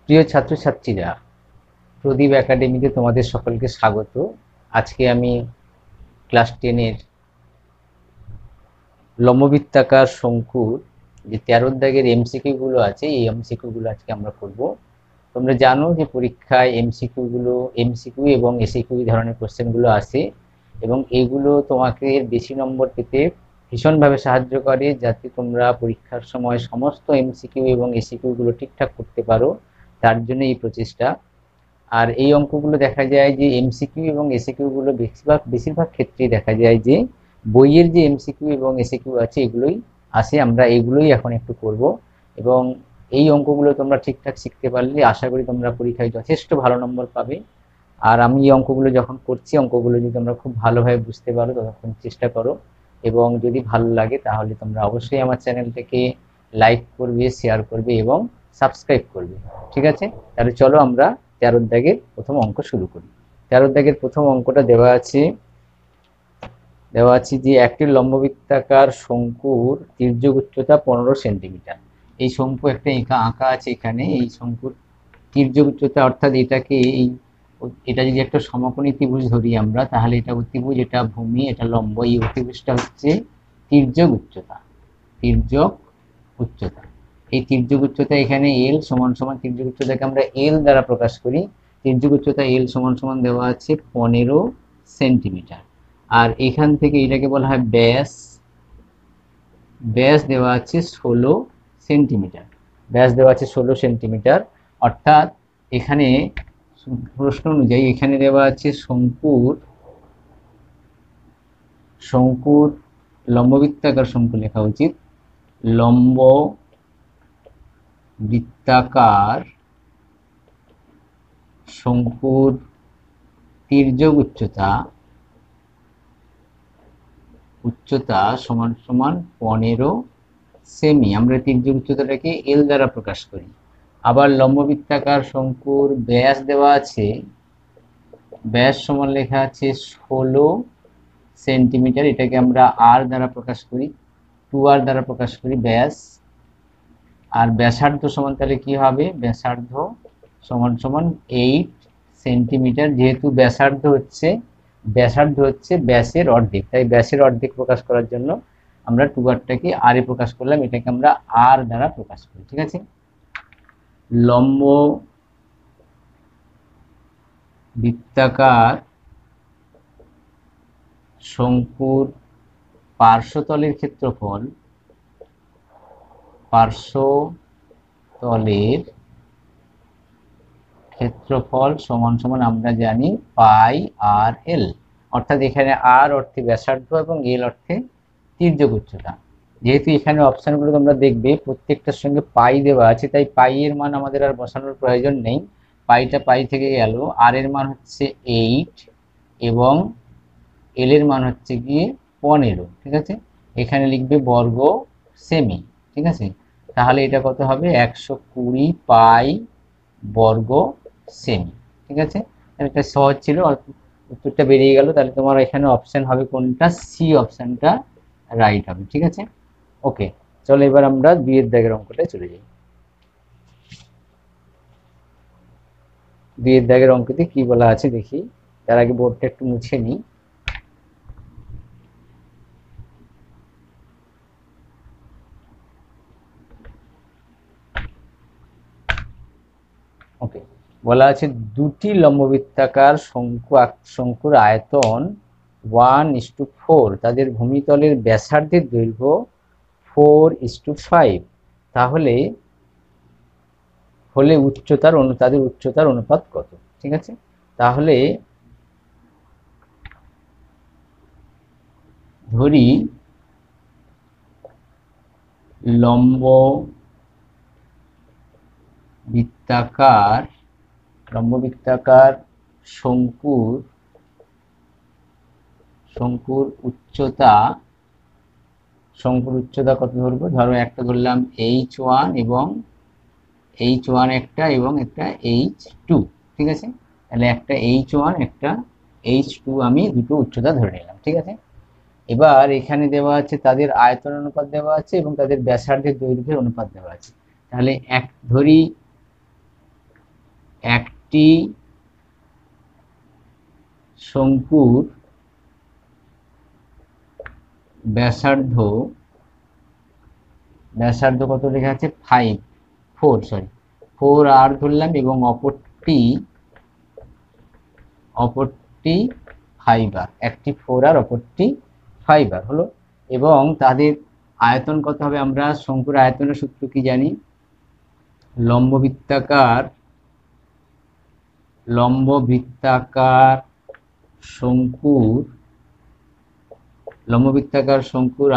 প্রিয় ছাত্রছাত্রীরা, প্রদীপ একাডেমিতে তোমাদের সকলকে স্বাগত। আজকে আমি ক্লাস 10-এর লম্ববৃত্তাকার শঙ্কুর যে 13 দাগের এমসিকিউ গুলো আছে, এই এমসিকিউ গুলো আজকে আমরা করব। তোমরা জানো যে পরীক্ষায় এমসিকিউ এবং এসিকিউ ধরনের কোশ্চেন গুলো আসে, এবং এইগুলো তোমাকে বেশি নম্বর পেতে ভীষণভাবে সাহায্য করে, যাতে তোমরা পরীক্ষার সময় সমস্ত এমসিকিউ এবং এসিকিউ গুলো ঠিকঠাক করতে পারো। তার জন্য এই প্রচেষ্টা। আর এই অঙ্কগুলো দেখা যায় যে এমসিকিউ এবং এসিকিউ গুলো বেশিরভাগ ক্ষেত্রেই দেখা যায় যে বইয়ের যে এমসিকিউ এবং এসিকিউ আছে এগুলোই আসে। আমরা এগুলোই এখন একটু করব, এবং এই অঙ্কগুলো তোমরা ঠিকঠাক শিখতে পারলে আশা করি তোমরা পরীক্ষায় যথেষ্ট ভালো নম্বর পাবে। আর আমি এই অঙ্কগুলো যখন করছি, অঙ্কগুলো যদি তোমরা খুব ভালোভাবে বুঝতে পারো ততক্ষণ চেষ্টা করো, এবং যদি ভালো লাগে তাহলে তোমরা অবশ্যই আমার চ্যানেলটাকে লাইক করবে, শেয়ার করবে এবং সাবস্ক্রাইব করবে। ঠিক আছে, তাহলে চলো আমরা 13 দাগের প্রথম অঙ্ক শুরু করি। 13 দাগের প্রথম অঙ্কটা দেওয়া আছে যে একটি লম্ববৃত্তাকার শঙ্কুর তির্যক উচ্চতা 15 সেন্টিমিটার। এই শঙ্কু একটা আঁকা আছে এখানে। এই শঙ্কুর তির্যক উচ্চতা, অর্থাৎ এটা যদি একটা সমকোণী ত্রিভুজ ধরি আমরা, তাহলে এটা অতিভুজ, এটা ভূমি, এটা লম্ব। এই অতিভুজটা হচ্ছে তির্যক উচ্চতা। তির্যক উচ্চতা, এই তির্যক উচ্চতা এখানে এল সমান সমান, তির্যক উচ্চতাকে আমরা এল দ্বারা প্রকাশ করি। তির্যক উচ্চতা এল সমান সমান দেওয়া আছে 15 সেন্টিমিটার। আর এখান থেকে এটাকে বলা হয় ব্যাস। ব্যাস দেওয়া আছে 16 সেন্টিমিটার। ব্যাস দেওয়া আছে 16 সেন্টিমিটার। অর্থাৎ এখানে প্রশ্ন অনুযায়ী এখানে দেওয়া আছে শঙ্কুর লম্ববৃত্তাকার শঙ্কু লেখা উচিত। লম্ব বৃত্তাকার শঙ্কুর তির্যক উচ্চতা সমান সমান 15 সেমি। আমরা তির্যক উচ্চতাটাকে এল দ্বারা প্রকাশ করি। আবার লম্ববৃত্তাকার শঙ্কুর ব্যাস দেওয়া আছে, ব্যাস সমান লেখা আছে 16 সেন্টিমিটার। এটাকে আমরা আর দ্বারা প্রকাশ করি, 2r দ্বারা প্রকাশ করি ব্যাস। আর ব্যাসার্ধ সমান তাহলে কি হবে? ব্যাসার্ধ সমান সমান 8 সেন্টিমিটার। যেহেতু ব্যাসার্ধ হচ্ছে ব্যাসের অর্ধেক, তাই ব্যাসের অর্ধেক প্রকাশ করার জন্য আমরা 2rটাকে আর এ প্রকাশ করলাম। এটাকে আমরা আর দ্বারা প্রকাশ করি। ঠিক আছে, লম্ব বৃত্তাকার শঙ্কুর পার্শ্বতলের ক্ষেত্রফল সমান সমান আমরা জানি পাই আর এল। অর্থাৎ এখানে আর অর্থে ব্যাসার্ধ এবং এল অর্থে তির্যক উচ্চতা। যেহেতু এখানে অপশনগুলো তোমরা দেখবে প্রত্যেকটার সঙ্গে পাই দেওয়া আছে, তাই পাই এর মান আমাদের আর বসানোর প্রয়োজন নেই। পাই থেকে গেল। আর এর মান হচ্ছে 8 এবং এল এর মান হচ্ছে গিয়ে 15। ঠিক আছে, এখানে লিখবে বর্গ সেমি। ঠিক আছে, তাহলে এটা কত হবে? 120 পাই বর্গ সেমি। ঠিক আছে, এটা সহজ ছিল, উত্তরটা বেরিয়ে গেল। তাহলে তোমার এখানে অপশন হবে কোনটা? সি অপশনটা রাইট হবে। ঠিক আছে, ওকে, চলো এবার আমরা 2 দাগের অঙ্কটা চলে যাই। 2 দাগের অঙ্কতে কি বলা আছে দেখি। তার আগে বোর্ডটা একটু মুছে নিই। ওকে, বলা আছে দুটি লম্ববৃত্তাকার শঙ্কুর আয়তন 1:4, তাদের ভূমিতলের ব্যাসার্ধের দৈর্ঘ্য 4:5, তাহলে তাদের উচ্চতার অনুপাত কত? ঠিক আছে, তাহলে ধরি লম্ব বৃত্তাকার শঙ্কুর উচ্চতা কত ধরবো? ধরো একটা ধরলাম h1 এবং h1 একটা এবং একটা h2। ঠিক আছে, তাহলে একটা h1 একটা h2 আমি দুটো উচ্চতা ধরে নিলাম। ঠিক আছে, এবার এখানে দেওয়া আছে তাদের আয়তন অনুপাত দেওয়া আছে এবং তাদের ব্যাসার্ধের দৈর্ঘ্যের অনুপাত দেওয়া আছে। তাহলে ধরি একটি শঙ্কুর ব্যাসার্ধ কত লেখা আছে 4 ধরলাম, এবং অপরটি 5R, একটি 4R অপরটি 5R হলো। এবং তাদের আয়তন কত হবে? আমরা শঙ্কুর আয়তনের সূত্র কি জানি? লম্ব বৃত্তাকার শঙ্কুর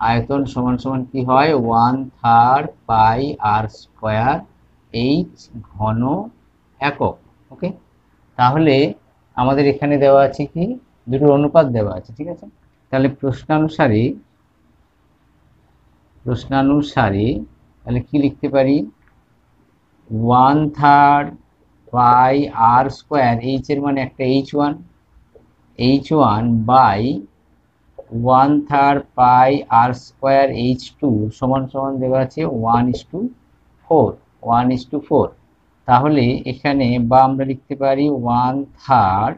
আয়তন সমান সমান কি হয়? 1/3 পাই আর স্কয়ার এইচ ঘন একক। ওকে, তাহলে আমাদের এখানে দেওয়া আছে কি, দুটোর অনুপাত দেওয়া আছে, ঠিক আছে। তাহলে প্রশ্নানুসারে তাহলে কি লিখতে পারি? 1/3 পাই আর স্কয়ার, এইচ এর মানে একটা h1 by 1/3 pi r square h2 সমান সমান দেওয়া আছে 1:4। তাহলে এখানে বা আমরা লিখতে পারি 1/3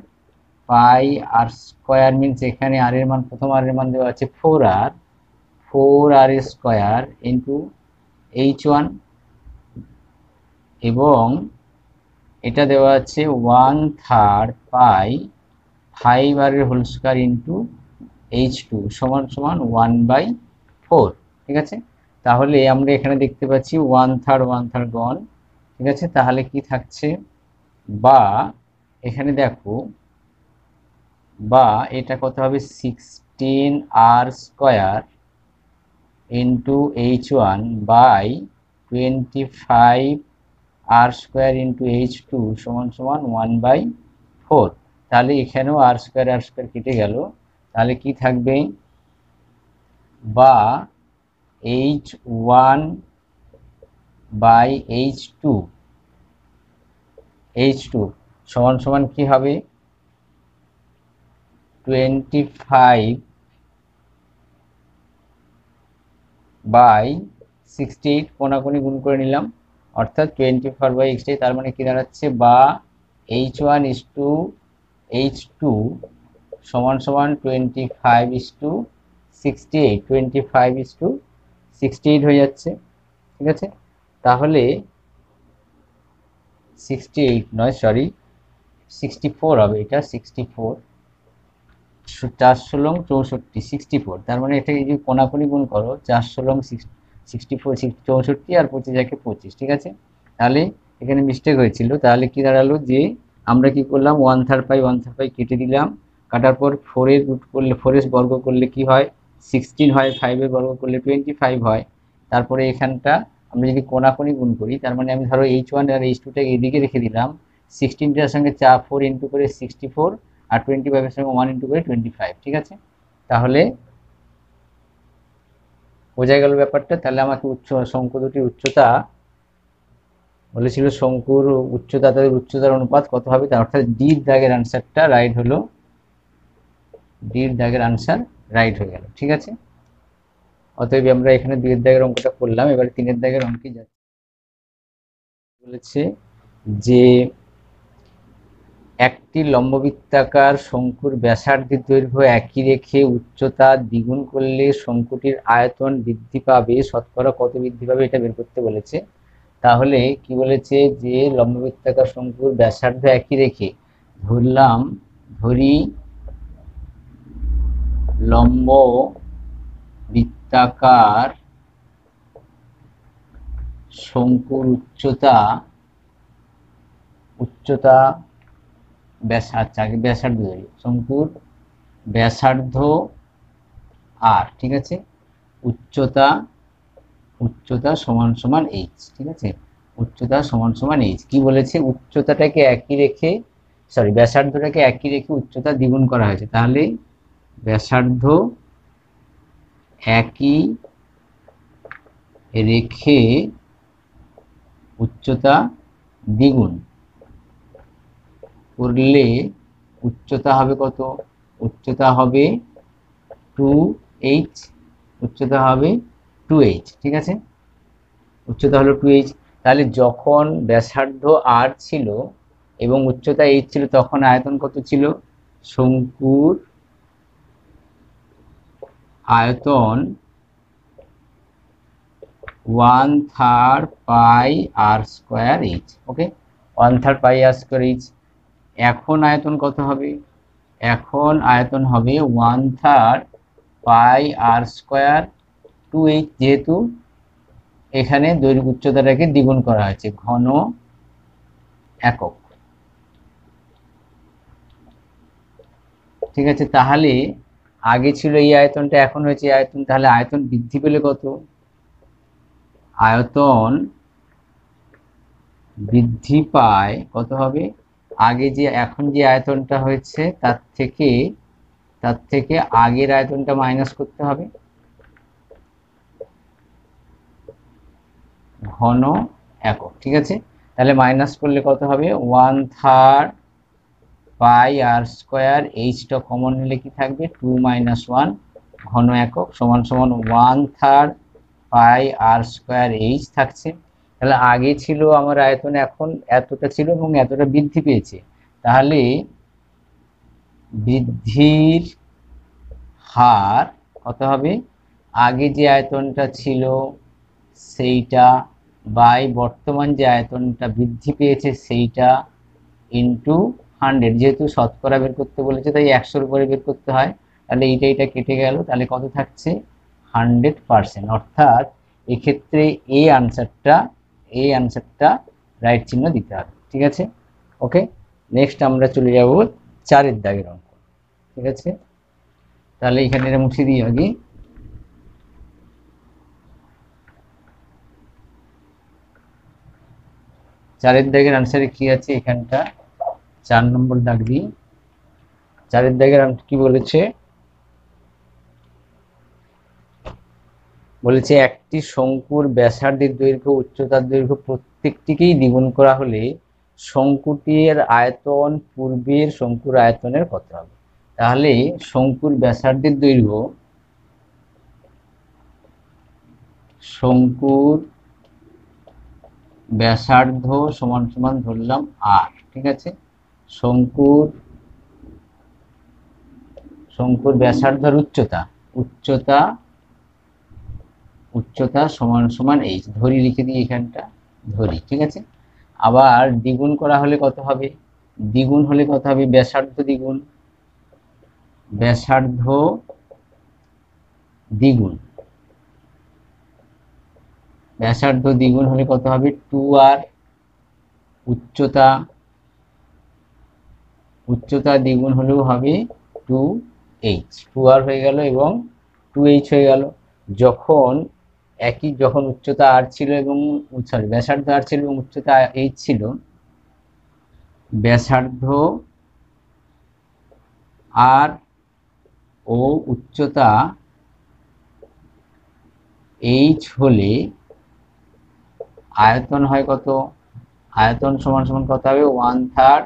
পাই আর স্কয়ার মিনস এখানে আর এর মান, প্রথম আর এর মান দেওয়া আছে 4r স্কয়ার ইন্টু h1, এবং এটা দেওয়া আছে 1/3 পাই 5r এর হোল স্কয়ার ইন্টু h2 সমান সমান 1/4, ঠিক আছে। তাহলে আমরা এখানে দেখতে পাচ্ছি 1/3 গণ, ঠিক আছে। তাহলে কি থাকছে? বা এখানে দেখো, বা এটা কত হবে? 16r square into h1 by 25r square into h2 সমান সমান 1/4। তাহলে এখানেও আর স্কয়ার কেটে গেল, তাহলে কি থাকবে? বা h1 বাই h2 সমান সমান কি হবে? 25 বাই 68, কোনাকুনি গুণ করে নিলাম, অর্থাৎ 24/68। তার মানে কি দাঁড়াচ্ছে? বা h1 is to h2 সমান সমান 25:68, 25:68 হয়ে যাচ্ছে, ঠিক আছে। তাহলে 68 নয়, সরি 64 হবে, এটা 64, 4 64, 64। তার মানে এটাকে যদি কোনাকুনি গুণ করো, 4 64, 64 আর 25 25, ঠিক আছে। তাহলে এখানে মিস্টেক হয়েছিল। তাহলে কি দাঁড়ালো? যে আমরা কি করলাম? 1/3 পাই কেটে দিলাম, কাটার পর 4 এর রুট করলে, 4 এর বর্গ করলে কি হয়? 16 হয়, 5 এর বর্গ করলে 25 হয়। তারপরে এখানটা আমরা যদি কোনাকুনি গুণ করি, তার মানে আমি ধরো h1 আর h2টাকে এদিকে রেখে দিলাম, 16টার সঙ্গে 4 ইন্টু করে 64, আর 25 এর সঙ্গে 1 ইন্টু করে 25, ঠিক আছে। তাহলে বোঝা গেল ব্যাপারটা। তাহলে আমাকে শঙ্কু দুটির উচ্চতা বলেছিল, শঙ্কুর উচ্চতা, তাদের উচ্চতার অনুপাত কত হবে? তার অর্থাৎ ডির দাগের আনসারটা রাইট হলো, ডির দাগের আনসার রাইট হয়ে গেল, ঠিক আছে। অতএব আমরা এখানে 2 এর দাগের অঙ্কটা করলাম, এবার 3 এর দাগের অঙ্কে যাচ্ছি। বলেছে যে একটি লম্ববৃত্তাকার শঙ্কুর ব্যাসার্ধের দৈর্ঘ্য একই রেখে উচ্চতা দ্বিগুণ করলে শঙ্কুটির আয়তন বৃদ্ধি পাবে, শতকরা কত বৃদ্ধি পাবে এটা বের করতে বলেছে। তাহলে কি বলেছে? যে লম্ববৃত্তাকার শঙ্কুর ব্যাসার্ধ একই রেখে, ধরি লম্ব বৃত্তাকার শঙ্কুর উচ্চতা ব্যাসার্ধ ধরি, শঙ্কুর ব্যাসার্ধ আর, ঠিক আছে, উচ্চতা সমান সমান h, ঠিক আছে। উচ্চতা সমান সমান h। কি বলেছে? উচ্চতাটাকে একই রেখে, ব্যাসার্ধটাকে একই রেখে উচ্চতা দ্বিগুণ করা হয়েছে। তাহলে ব্যাসার্ধ একই রেখে উচ্চতা দ্বিগুণ করলে উচ্চতা হবে কত? উচ্চতা হবে 2h, ঠিক আছে। উচ্চতা হলো 2h। তাহলে যখন ব্যাসার্ধ আর ছিল এবং উচ্চতা এইচ ছিল তখন আয়তন কত ছিল? শঙ্কুর আয়তন 1/3 পাই আর স্কোয়ার এইচ। ওকে, 1/3 পাই আর স্কোয়ার এইচ। এখন আয়তন কত হবে? এখন আয়তন হবে 1/3 পাই আর স্কোয়ার 2h, যেহেতু এখানে দৈর্ঘ্য উচ্চতাটাকে দ্বিগুণ করা হয়েছে, ঘন একক। ঠিক আছে, তাহলে আগে ছিল এই আয়তনটা, এখন হয়েছে এই আয়তন, তাহলে আয়তন বৃদ্ধি পেলে কত? আয়তন বৃদ্ধি পায় কত হবে? আগে যে এখন যে আয়তনটা হয়েছে তার থেকে আগের আয়তনটা মাইনাস করতে হবে, ঘন একক। ঠিক আছে, তাহলে মাইনাস করলে কত হবে? 1/3 পাই আর স্কোয়ার, এইচটা কমন নিলে কি থাকবে? 2 - 1 ঘন একক সমান সমান 1/3 পাই আর স্কোয়ার এইচ থাকছে। তাহলে আগে ছিল আমার আয়তন, এখন এতটা ছিল এবং এতটা বৃদ্ধি পেয়েছে, তাহলে বৃদ্ধির হার কত হবে? আগে যে আয়তনটা ছিল সেইটা বাই বর্তমান যে আয়তনটা বৃদ্ধি পেয়েছে সেইটা ইন্টু 100, যেহেতু শতকরা বের করতে বলেছে তাই 100-র উপরে বের করতে হয়, তাহলে এইটা কেটে গেল, তাহলে কত থাকছে? 100%। অর্থাৎ এক্ষেত্রে এই আনসারটা রাইট চিহ্ন দিতে হবে। ঠিক আছে, ওকে। নেক্সট আমরা চলে যাব 4-এর দাগের অঙ্ক। ঠিক আছে, তাহলে এখানে এটা মুছে দিই আগে। চারের দাগের আনসারে কি আছে? এখানটা 4 নম্বর দাগ দিই। 4-এর দাগের কি বলেছে? বলেছে একটি শঙ্কুর ব্যাসার্ধের দৈর্ঘ্য উচ্চতার দৈর্ঘ্য প্রত্যেকটিকেই দ্বিগুণ করা হলে শঙ্কুটির আয়তন পূর্বের শঙ্কুর আয়তনের কত হবে? তাহলে শঙ্কুর ব্যাসার্ধের দৈর্ঘ্য, শঙ্কুর ব্যাসার্ধ সমান সমান ধরলাম আর। ঠিক আছে, শঙ্কুর ব্যাসার্ধ আর উচ্চতা সমান সমান এইচ, ধরি লিখে দিই এখানটা, ধরি। ঠিক আছে, আবার দ্বিগুণ করা হলে কত হবে? দ্বিগুণ হলে কত হবে? ব্যাসার্ধ দ্বিগুণ হলে কত হবে? 2r। উচ্চতা দ্বিগুণ হলেও হবে 2h, 2r হয়ে গেল এবং 2h হয়ে গেল। যখন উচ্চতা আর ছিল এবং ব্যাসার্ধ আর ছিল এবং উচ্চতা h ছিল, ব্যাসার্ধ আর ও উচ্চতা h হলে আয়তন হয় কত? আয়তন সমান সমান কত হবে? 1/3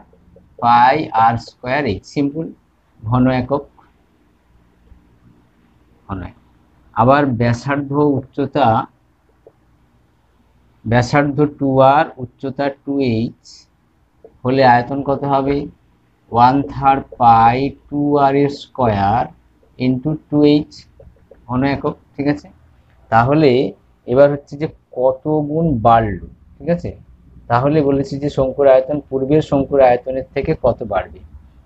পাই আর স্কোয়ার এইচ। সিম্পল, ঘন একক। আবার ব্যাসার্ধ 2r, উচ্চতা 2h হলে আয়তন কত হবে? 1/3 পাই 2r এর স্কোয়ার ইন্টু 2h, ঘন একক। ঠিক আছে, তাহলে এবার হচ্ছে যে কত গুণ বাড়লো। ঠিক আছে, তাহলে বলেছি যে শঙ্কুর আয়তন পূর্বের শঙ্কুর আয়তনের থেকে কত বাড়বে।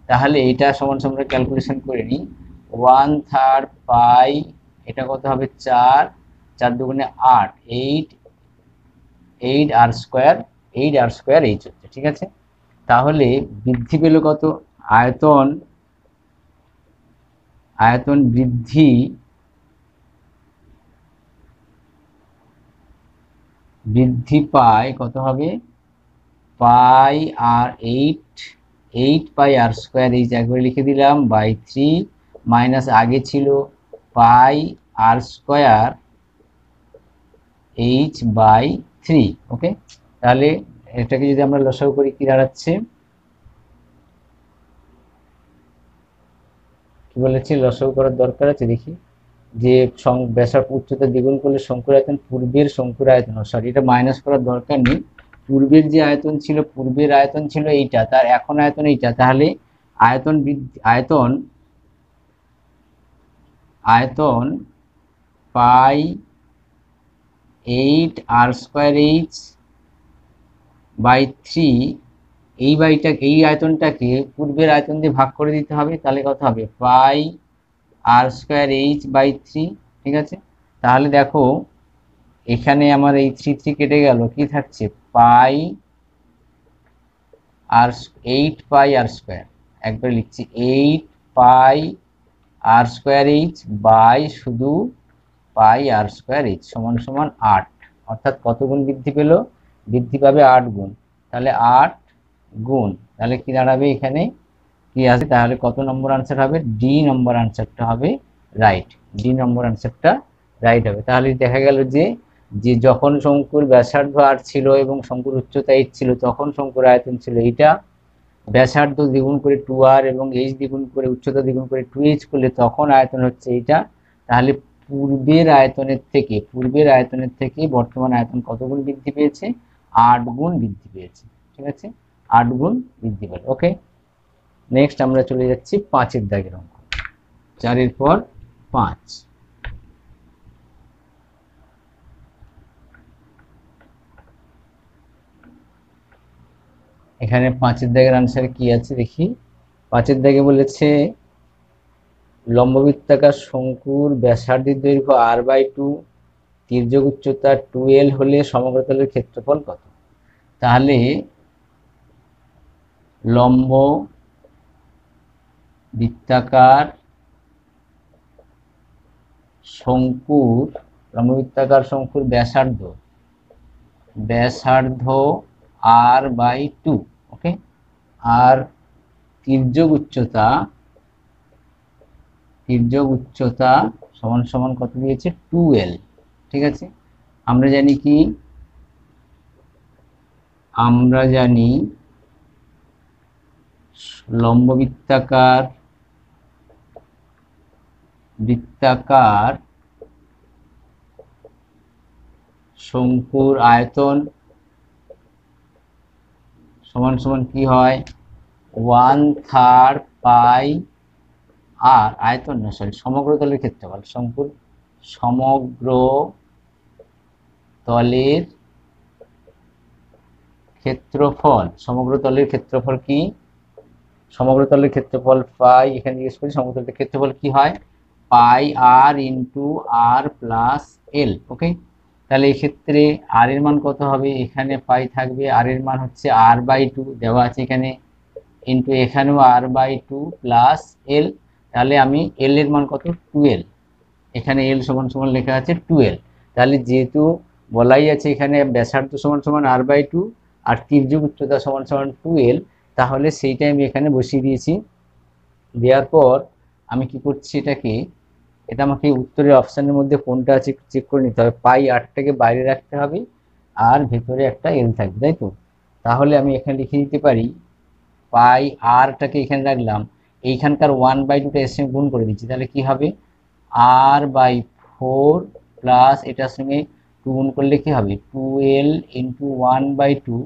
তাহলে এটা সমান আমরা ক্যালকুলেশন করে নিই। 1/3 পাই, এটা কত হবে? 4, 4 দুগুণে 8, 8 আর স্কোয়ার এইচ হচ্ছে। ঠিক আছে, তাহলে বৃদ্ধি পেল কত? আয়তন বৃদ্ধি পায় কত হবে? পাই আর 8 পাই আর স্কোয়ার এইচ একবারে লিখে দিলাম বাই 3 মাইনাস আগে ছিল পাই আর স্কোয়ার এইচ বাই 3। ওকে, তাহলে এটাকে যদি আমরা লসাগু করি কি দাঁড়াচ্ছে? কি বলেছি লসাগু করার দরকার আছে? দেখি যে ব্যাসার্ধ উচ্চতা দ্বিগুণ করলে শঙ্কুর আয়তন পূর্বের শঙ্কুর আয়তন, সরি এটা মাইনাস করার দরকার নেই, পূর্বের যে আয়তন ছিল, পূর্বের আয়তন ছিল এইটা, তার এখন আয়তন এইটা, তাহলে আয়তন বৃদ্ধি, আয়তন পাই 8r²h বাই 3, এই আয়তনটাকে পূর্বের আয়তন দিয়ে ভাগ করে দিতে হবে, তাহলে কত হবে পাই r²h বাই 3। ঠিক আছে, তাহলে দেখো এখানে আমার এই 3 কেটে গেল, কি থাকছে পাই আর 8πr², একবার লিখছি 8πr²h বাই শুধু πr²h সমান সমান 8, অর্থাৎ কত গুণ বৃদ্ধি পেল, বৃদ্ধি পাবে 8 গুণ, তাহলে 8 গুণ, তাহলে কি দাঁড়াবে এখানে কি আছে, তাহলে কত নম্বর আনসার হবে, ডি নম্বর আনসারটা হবে রাইট, ডি নম্বর আনসারটা রাইট হবে। তাহলে দেখা গেল যে যখন শঙ্কুর ব্যাসার্ধ আর ছিল এবং শঙ্কুর উচ্চতা 8 ছিল, তখন শঙ্কুর আয়তন ছিল এইটা, ব্যাসার্ধ দ্বিগুণ করে 2r এবং h দ্বিগুণ করে উচ্চতা দ্বিগুণ করে 2h করলে তখন আয়তন হচ্ছে এইটা। তাহলে পূর্বের আয়তনের থেকে বর্তমান আয়তন কত গুণ বৃদ্ধি পেয়েছে, 8 গুণ বৃদ্ধি পেয়েছে। ঠিক আছে, 8 গুণ বৃদ্ধি পেল। ওকে, নেক্সট আমরা চলে যাচ্ছি 5-এর দাগের অঙ্ক, 4-এর পর 5। এখানে 5-এর দাগের আনসার কি আছে দেখি। 5-এর দাগে বলেছে লম্ববৃত্তাকার শঙ্কুর ব্যাসার্ধের দৈর্ঘ্য r/2, তির্যক উচ্চতা 2l হলে সমগ্রতলের ক্ষেত্রফল কত। তাহলে লম্ববৃত্তাকার শঙ্কুর ব্যাসার্ধ r/2, ওকে, আর তির্যক উচ্চতা সমান সমান কত দিয়েছে 2l। ঠিক আছে, আমরা জানি লম্ববৃত্তাকার শঙ্কুর আয়তন সমান সমান কি হয় 1/3 পাই আর আয়তন না, সরি সমগ্র তলের ক্ষেত্রফল, শঙ্কুর সমগ্র তলের ক্ষেত্রফল কি, সমগ্র তলের ক্ষেত্রফল পাই, এখানে জিজ্ঞেস করি সমগ্র তলের ক্ষেত্রফল কি হয় পাই আর ইন্টু আর প্লাস এল। ওকে, তাহলে এই ক্ষেত্রে আর এর মান কত হবে, এখানে পাই থাকবে, আর এর মান হচ্ছে r/2 দেওয়া আছে এখানে, ইন্টু এখানেও r/2 প্লাস এল, তাহলে আমি এল এর মান কত 2l, এখানে এল সমান সমান লেখা আছে 2l। তাহলে যেহেতু বলাই আছে এখানে ব্যাসার্ধ সমান সমান r/2 আর তির্যক উচ্চতা সমান সমান 2l, তাহলে সেইটাই আমি এখানে বসিয়ে দিয়েছি। দেওয়ার পর আমি কি করছি, এটা আমাকে উত্তরের অপশানের মধ্যে কোনটা আছে চেক করে নিতে হবে, পাই আরটাকে বাইরে রাখতে হবে আর ভেতরে একটা এল থাকবে, তাই তো। তাহলে আমি এখানে লিখে দিতে পারি পাই আরটাকে এখানে রাখলাম, এইখানকার 1/2টা এর সঙ্গে গুণ করে দিচ্ছি, তাহলে কি হবে r/4 প্লাস এটার সঙ্গে 2 গুণ করলে কি হবে 2l ইন্টু 1/2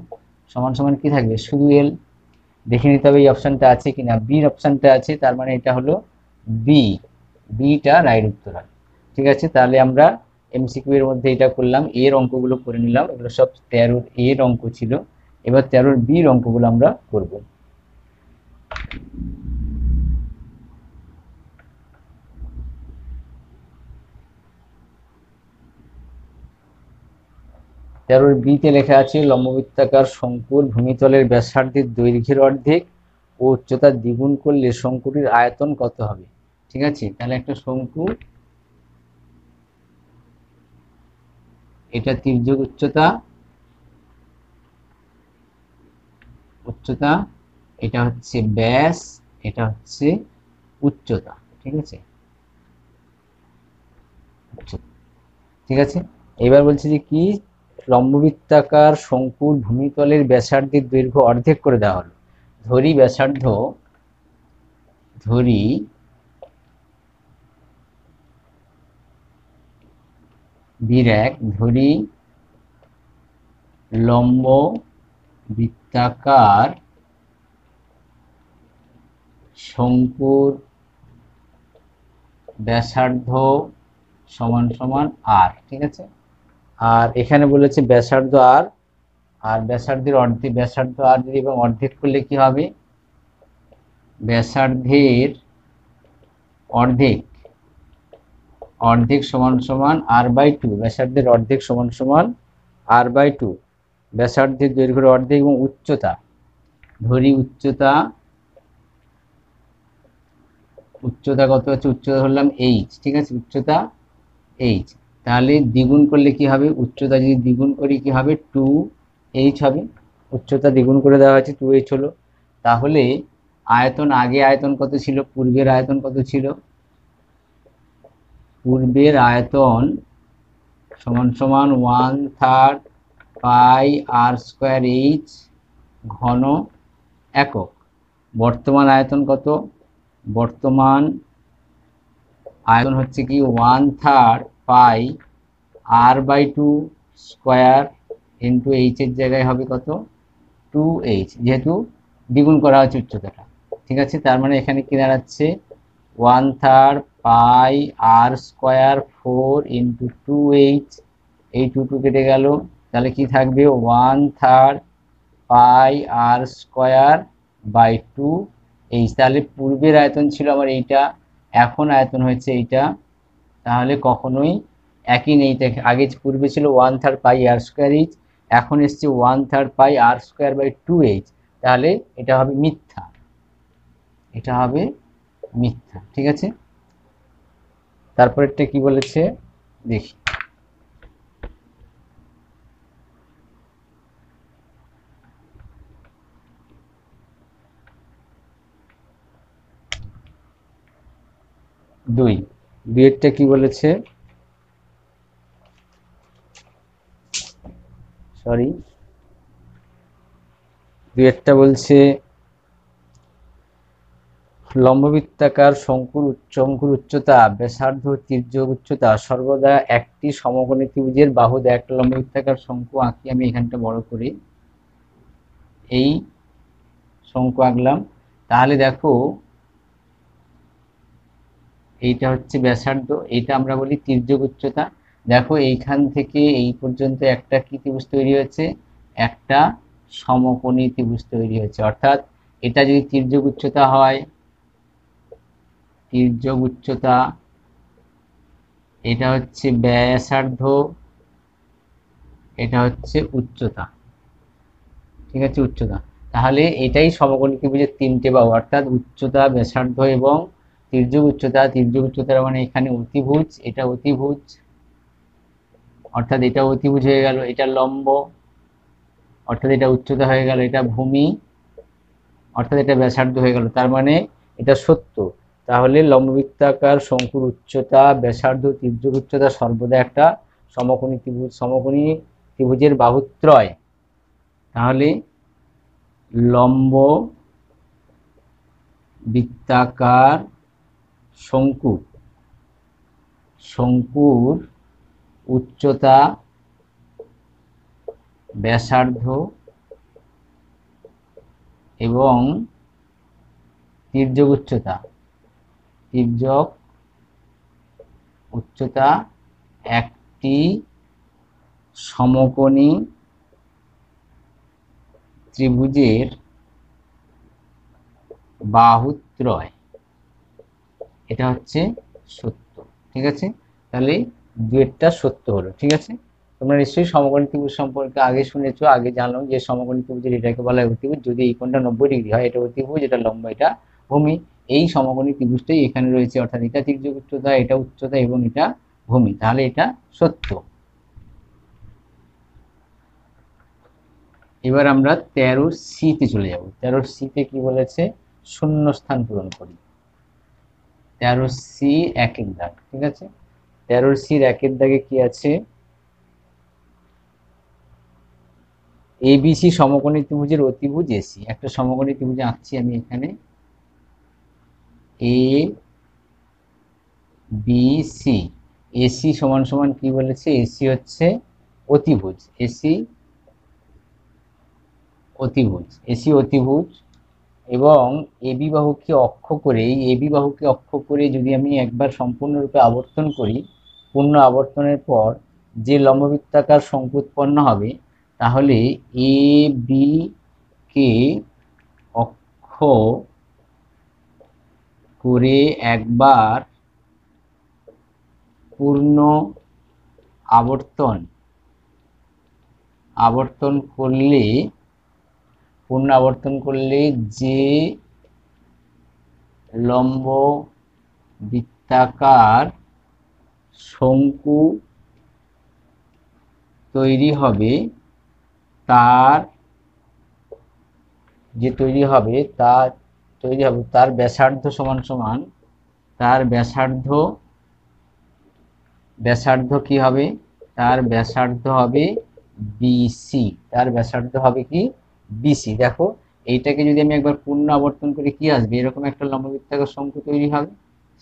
সমান সমান কি থাকবে শুধু এল। দেখে নিতে হবে এই অপশানটা আছে কিনা, বির অপশানটা আছে, তার মানে এটা হলো বিটা রাইট উত্তর হবে। ঠিক আছে, তাহলে আমরা এমসিকিউ এর মধ্যে এটা করলাম, এর অঙ্কগুলো করে নিলাম, এগুলো সব 13 এর অঙ্ক ছিল, এবার 13 বির অঙ্কগুলো আমরা করব। বিতে লেখা আছে লম্ববৃত্তাকার শঙ্কুর ভূমিতলের ব্যাসার্ধের দৈর্ঘ্যের অর্ধেক ও উচ্চতা দ্বিগুণ করলে শঙ্কুটির আয়তন কত হবে। ঠিক আছে, তাহলে একটা শঙ্কু, এটা তির্যক উচ্চতা, এটা হচ্ছে ব্যাস, এটা হচ্ছে উচ্চতা। ঠিক আছে, ঠিক আছে, এবার বলছি যে কি লম্ববৃত্তাকার শঙ্কুর ভূমিতলের ব্যাসার্ধের দৈর্ঘ্য অর্ধেক করে দেওয়া হলো। ধরি বিরাক ধরি লম্ব বৃত্তাকার শঙ্কুর ব্যাসার্ধ সমান সমান আর। ঠিক আছে, আর এখানে বলেছে ব্যাসার্ধ আর, আর ব্যাসার্ধের অর্ধেক, ব্যাসার্ধ আর যদি এবং অর্ধেক করলে কি হবে, ব্যাসার্ধের অর্ধেক, অর্ধেক সমান সমান আর বাই টু, ব্যাসার্ধের অর্ধেক সমান সমান আর বাই টু, ব্যাসার্ধের দৈর্ঘ্যের অর্ধেক এবং উচ্চতা ধরি উচ্চতা, উচ্চতা কত আছে, উচ্চতা ধরলাম এইচ। ঠিক আছে, উচ্চতা এইচ, তাহলে দ্বিগুণ করলে কি হবে, উচ্চতা যদি দ্বিগুণ করি কি হবে, 2h হবে, উচ্চতা দ্বিগুণ করে দেওয়া হয়েছে, 2h হলো। তাহলে আয়তন, আগে আয়তন কত ছিল, পূর্বের আয়তন কত ছিল, পূর্বের আয়তন সমান সমান 1/3 পাই আর স্কোয়ার এইচ ঘন একক। বর্তমান আয়তন কত, বর্তমান আয়তন হচ্ছে কি 1/3 pi r by two square into H এর জায়গায় হবে কত, 2h, যেহেতু দ্বিগুণ করা হচ্ছে উচ্চতাটা। ঠিক আছে, তার মানে এখানে কি দাঁড়াচ্ছে 1/3 পাই আর স্কোয়ার 4 ইন্টু 2h, এই 2 কেটে গেল, তাহলে কি থাকবে 1/3 pi R square by 2h। তাহলে পূর্বের আয়তন ছিল আমার এইটা, এখন আয়তন হয়েছে এইটা, তাহলে কখনোই একই নেই। আগে পূর্বে ছিল 1/3 পাই আর স্কোয়ার এইচ, এখন এসছে 1/3 pi R square by 2h, তাহলে এটা হবে মিথ্যা, এটা হবে মিথ্যা। ঠিক আছে, তারপরেরটা কি বলেছে দেখি, দুইয়েরটা কি বলেছে, সরি, দুইয়েরটা বলছে লম্ববৃত্তাকার শঙ্কুর উচ্চতা ব্যাসার্ধ তির্যক উচ্চতা সর্বদা একটি সমকোণী ত্রিভুজের বাহু দেয়। একটা লম্ববৃত্তাকার শঙ্কু আঁকি আমি, এখানটা বড় করি, এই শঙ্কু আঁকলাম, তাহলে দেখো এইটা হচ্ছে ব্যাসার্ধ, এইটা আমরা বলি তির্যক উচ্চতা। দেখো এইখান থেকে এই পর্যন্ত একটা কি ত্রিভুজ তৈরি হয়েছে, একটা সমকোণী ত্রিভুজ তৈরি হয়েছে। অর্থাৎ এটা যদি তির্যক উচ্চতা হয়, তির্যক উচ্চতা, এটা হচ্ছে ব্যাসার্ধ, এটা হচ্ছে উচ্চতা। ঠিক আছে, উচ্চতা, তাহলে এটাই সমকোণী ত্রিভুজের তিনটে বাহু, অর্থাৎ উচ্চতা, ব্যাসার্ধ এবং তির্যক উচ্চতা। তির্যক উচ্চতার মানে এখানে অতিভুজ, এটা অতিভুজ, অর্থাৎ এটা অতিভুজ হয়ে গেল, এটা লম্ব, অর্থাৎ এটা উচ্চতা হয়ে গেল, এটা ভূমি, অর্থাৎ এটা ব্যাসার্ধ হয়ে গেল। তার মানে এটা সত্য। তাহলে লম্ববৃত্তাকার শঙ্কুর উচ্চতা ব্যাসার্ধ তির্যক উচ্চতা সর্বদা একটা সমকোণী ত্রিভুজ, সমকোণী ত্রিভুজের বাহুত্রয়। তাহলে লম্ব বৃত্তাকার শঙ্কুর উচ্চতা ব্যাসার্ধ এবং তির্যক উচ্চতা একটি সমকোণী ত্রিভুজের বাহুত্রয়, এটা হচ্ছে সত্য। ঠিক আছে, তাহলে দুইটা সত্য হলো। ঠিক আছে, তোমরা নিশ্চয়ই সমকোণী ত্রিভুজ সম্পর্কে আগে শুনেছো, আগে জানো যে সমকোণী ত্রিভুজের এটাকে বলা হয় অতিভুজ, যদি এই কোণটা 90 ডিগ্রি হয় এটা অতিভুজ, এটা লম্ব, এটা ভূমি। এই সমকোণী ত্রিভুজটাই এখানে রয়েছে, অর্থাৎ এটা তির্যক উচ্চতা, এটা উচ্চতা এবং এটা ভূমি, তাহলে এটা সত্য। এবার আমরা 13C-তে চলে যাব। 13C-তে কি বলেছে, শূন্যস্থান পূরণ করি। 13C একের দাগ। ঠিক আছে, 13C একের দাগে কি আছে, ABC সমকোণী ত্রিভুজের অতিভুজ AC। একটা সমকোণী ত্রিভুজ আঁকছি আমি এখানে, ABC, এসি সমান সমান কি বলেছে, এসি হচ্ছে অতিভুজ, এসি অতিভুজ, এসি অতিভুজ এবং এবি বাহুকে অক্ষ করে, এই এবি বাহুকে অক্ষ করে যদি আমি একবার সম্পূর্ণরূপে আবর্তন করি, পূর্ণ আবর্তনের পর যে লম্ববৃত্তাকার শঙ্কু উৎপন্ন হবে, তাহলে এ বি কে অক্ষ করে একবার পূর্ণ আবর্তন করলে যে লম্ব বৃত্তাকার শঙ্কু তৈরি হবে তার ব্যাসার্ধ সমান সমান, তার ব্যাসার্ধ কি হবে, তার ব্যাসার্ধ হবে বিসি, তার ব্যাসার্ধ হবে কি বিসি। দেখো এইটাকে যদি আমি একবার পূর্ণ আবর্তন করে কি আসবে, এরকম একটা লম্ববৃত্তাকার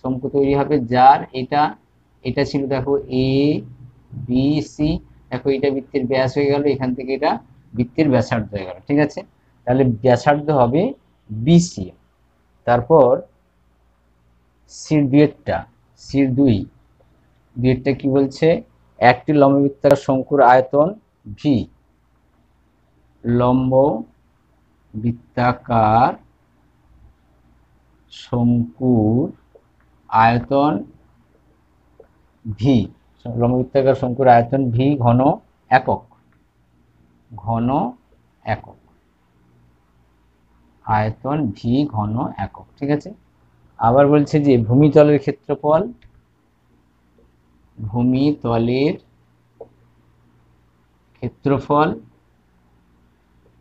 শঙ্কু তৈরি হবে যার এটা ছিল দেখো এ বি সি, দেখো এটা বৃত্তের ব্যাস হয়ে গেল, এখান থেকে এটা বৃত্তের ব্যাসার্ধ হয়ে গেল, ঠিক আছে। তাহলে ব্যাসার্ধ হবে বিসি। তারপর সির দুইটা কি বলছে, একটি লম্ববৃত্তাকার শঙ্কুর আয়তন ভি, লম্ব বৃত্তাকার শঙ্কুর আয়তন ভি, লম্ববৃত্তাকার শঙ্কুর আয়তন ভি ঘন একক, আয়তন ভি ঘন একক, ঠিক আছে। আবার বলছে যে ভূমিতলের ক্ষেত্রফল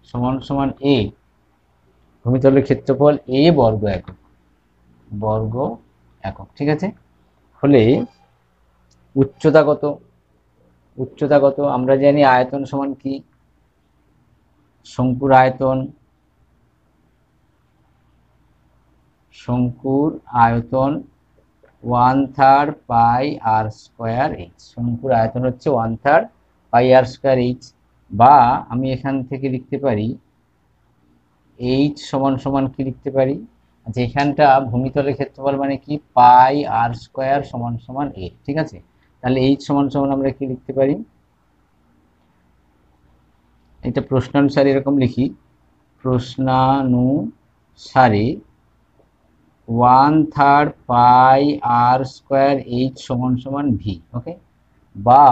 সমান সমান এ, ভূমিতলের ক্ষেত্রফল এ বর্গ একক, ঠিক আছে। হলে উচ্চতা কত, আমরা জানি আয়তন সমান কি, শঙ্কুর আয়তন 1/3 পাই আর স্কয়ার এইচ, শঙ্কুর আয়তন হচ্ছে 1/3 পাই আর স্কয়ার এইচ, বা আমি এখান থেকে লিখতে পারি এইচ সমান সমান কি লিখতে পারি, আচ্ছা এখানটা ভূমিতলের ক্ষেত্রফল মানে কি পাই আর স্কয়ার সমান সমান এ, ঠিক আছে। তাহলে এইচ সমান সমান আমরা কি লিখতে পারি, এটা প্রশ্নানুসারে এরকম লিখি, প্রশ্নানুসারে 1/3 পাই আর স্কয়ার এইচ সমান সমান ভি, ওকে, বা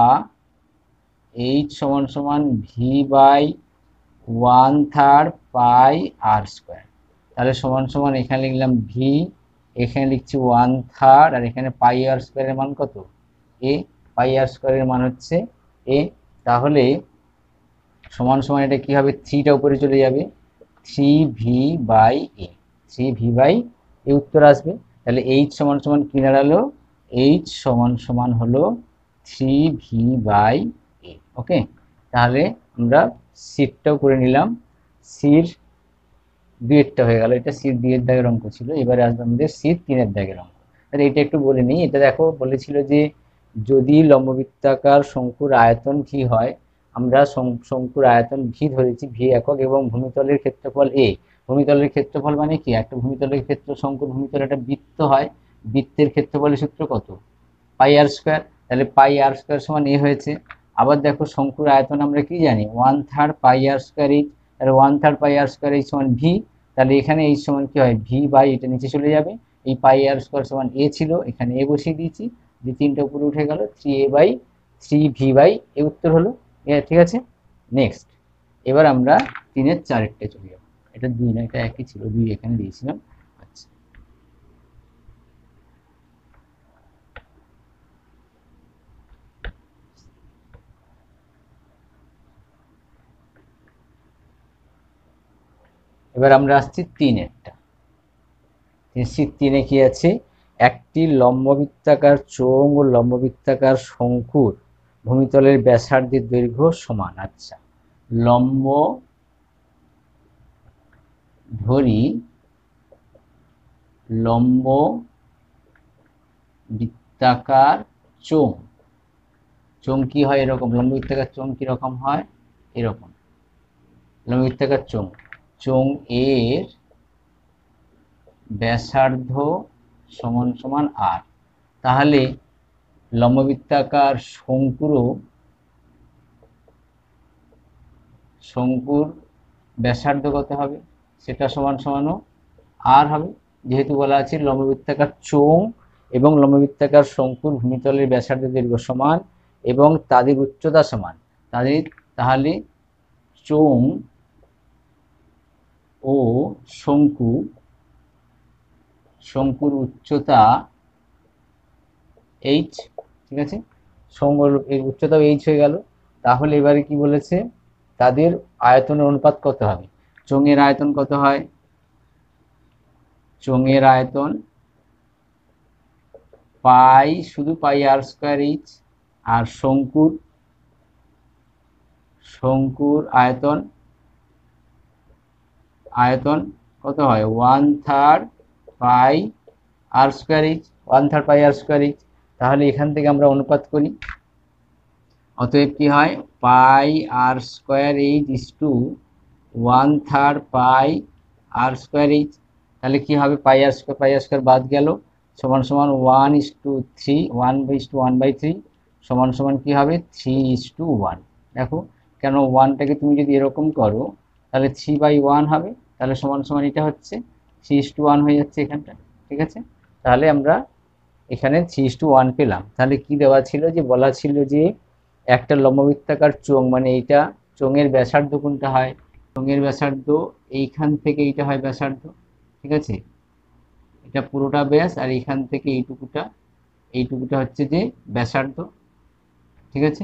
এইচ সমান সমান V by 1/3 pi r square. তাহলে সমান সমান এখানে লিখলাম ভি, এখানে লিখছি 1/3, আর এখানে পাই আর স্কয়ারের মান কত এ, পাই আর স্কয়ারের মান হচ্ছে এ। তাহলে সমান সমান এটা কি হবে, 3টা উপরে চলে যাবে, 3v বাই এ উত্তর আসবে। তাহলে এইচ সমান সমান কি দাঁড়ালো, এইচ সমান সমান হলো 3v বাই এ, ওকে। তাহলে আমরা সিটটাও করে নিলাম, সির দুইয়েরটা হয়ে গেল, এটা সির 2 এর দাগের অঙ্ক ছিল। এবারে আসবে আমাদের সির 3 এর দাগের অঙ্ক। তাহলে এটা একটু বলে নিই, এটা দেখো বলেছিল যে যদি লম্ববৃত্তাকার শঙ্কুর আয়তন ভি হয়, আমরা শঙ্কুর আয়তন ভি ধরেছি, ভি একক, এবং ভূমিতলের ক্ষেত্রফল এ। ভূমিতলের ক্ষেত্রফল মানে কি, একটা ভূমিতলের শঙ্কুর ভূমিতল একটা বৃত্ত হয়, বৃত্তের ক্ষেত্রফলের সূত্র কত, পাই আর স্কয়ার, তাহলে পাই আর স্কয়ার সমান এ হয়েছে। আবার দেখো শঙ্কুর আয়তন আমরা কি জানি, 1/3 পাই আর স্কয়ার এইচ, তাহলে 1/3 পাই আর স্কয়ার এইচ সমান ভি, তাহলে এখানে এইচ সমান কি হয়, ভি বাই এটা নিচে চলে যাবে, এই পাই আর স্কয়ার সমান এ ছিল, এখানে এ বসিয়ে দিয়েছি, যে 3টা উপরে উঠে গেল, 3v বাই এ উত্তর হলো, ঠিক আছে। নেক্সট, এবার আমরা 3-এর 4-এরটা চলে যাব, এটা 2 না, এটা একই ছিল, 2 এখানে দিয়েছিলাম। আচ্ছা, এবার আমরা আসছি 3-এরটা। 3-এ কি আছে, একটি লম্ববৃত্তাকার চোঙ ও লম্ববৃত্তাকার শঙ্কুর ভূমিতলের ব্যাসার্ধের দৈর্ঘ্য সমান। আচ্ছা, লম্ব ধরি লম্ব বৃত্তাকার চোঙ, চোঙ কি হয় এরকম, লম্ববৃত্তাকার চোঙ কিরকম হয় এরকম, লম্ববৃত্তাকার চোঙ, চোঙ এর ব্যাসার্ধ সমান সমান আর। তাহলে লম্ববৃত্তাকার শঙ্কুর ব্যাসার্ধ কত হবে, সেটা সমান সমানও আর হবে, যেহেতু বলা আছে লম্ববৃত্তাকার চোঙ এবং লম্ববৃত্তাকার শঙ্কুর ভূমিতলের ব্যাসার্ধ দৈর্ঘ্য সমান এবং তাদের উচ্চতা সমান। তাহলে চোঙ ও শঙ্কুর উচ্চতা এইচ, ঠিক আছে, শঙ্কুর উচ্চতা এইচ হয়ে গেল। তাহলে এবারে কি বলেছে, তাদের আয়তনের অনুপাত কত হবে, চোঙের আয়তন কত হয়, চোঙের আয়তন পাই, শুধু পাই আর স্কয়ার এইচ, আর শঙ্কুর আয়তন কত হয় 1/3 pi r square H, 1/3 pi r square H. তাহলে এখান থেকে আমরা অনুপাত করি, অতএব কি হয় pi r square H is to 1/3 pi r square H. তাহলে কি হবে পাই আর স্কয়ার বাদ গেল, সমান সমান 1:3, 1/3 সমান সমান কি হবে 3:1। দেখো কেন, 1টাকে তুমি যদি এরকম করো তাহলে 3/1 হবে, তাহলে সমান সমান এটা হচ্ছে 3:1 হয়ে যাচ্ছে এখানটা, ঠিক আছে। তাহলে আমরা এখানে 3:1 পেলাম। তাহলে কি দেওয়া ছিল, যে বলা ছিল যে একটা লম্ববৃত্তাকার চোঙ, মানে এইটা চোঙের ব্যাসার্ধ কোনটা হয়, চোঙের ব্যাসার্ধ এইখান থেকে এইটা হয় ব্যাসার্ধ, ঠিক আছে, এটা পুরোটা ব্যাস, আর এইখান থেকে এইটুকুটা হচ্ছে যে ব্যাসার্ধ, ঠিক আছে।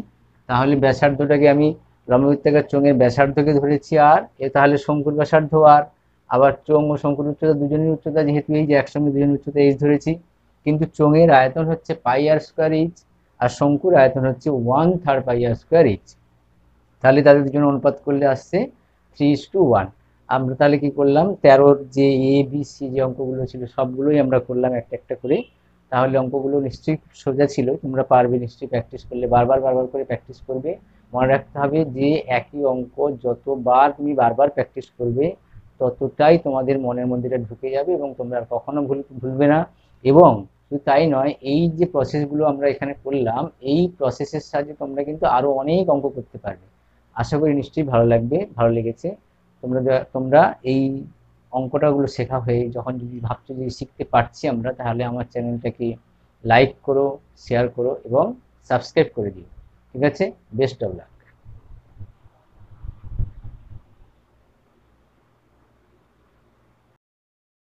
তাহলে ব্যাসার্ধটাকে আমি লম্ববৃত্তাকার চোঙের ব্যাসার্ধকে ধরেছি আর, তাহলে শঙ্কুর ব্যাসার্ধ আর, আবার চোঙ ও শঙ্কুর উচ্চতা দুজনের উচ্চতা যেহেতু এই যে একসঙ্গে দুজনের উচ্চতা এইচ ধরেছি, কিন্তু চোঙের আয়তন হচ্ছে পাই আর স্কয়ার এইচ আর শঙ্কুর আয়তন হচ্ছে 1/3 পাই আর স্কয়ার এইচ। তাহলে তাদের দুজনের অনুপাত করলে আসছে 3:1। আমরা তাহলে কি করলাম, 13-র যে এ বি সি যে অঙ্কগুলো ছিল সবগুলোই আমরা করলাম একটা একটা করে। তাহলে অঙ্কগুলো নিশ্চয়ই সোজা ছিল, তোমরা পারবে নিশ্চয়ই, প্র্যাকটিস করলে বারবার করে প্র্যাকটিস করবে। মনে রাখতে হবে যে একই অঙ্ক যতবার তুমি বারবার প্র্যাকটিস করবে ততটাই তোমাদের মনের মধ্যে এটা ঢুকে যাবে এবং তোমরা আর কখনো ভুলবে না। এবং শুধু তাই নয়, এই যে প্রসেসগুলো আমরা এখানে করলাম এই প্রসেসের সাহায্যে তোমরা কিন্তু আরো অনেক অঙ্ক করতে পারবে। আশা করি নিশ্চয়ই ভালো লেগেছে। তোমরা এই অঙ্কটাগুলো শেখা হয়ে যখন যদি ভাবছো যে শিখতে পারছি আমরা, তাহলে আমার চ্যানেলটাকে লাইক করো, শেয়ার করো এবং সাবস্ক্রাইব করে দিও, ঠিক আছে। Best of luck.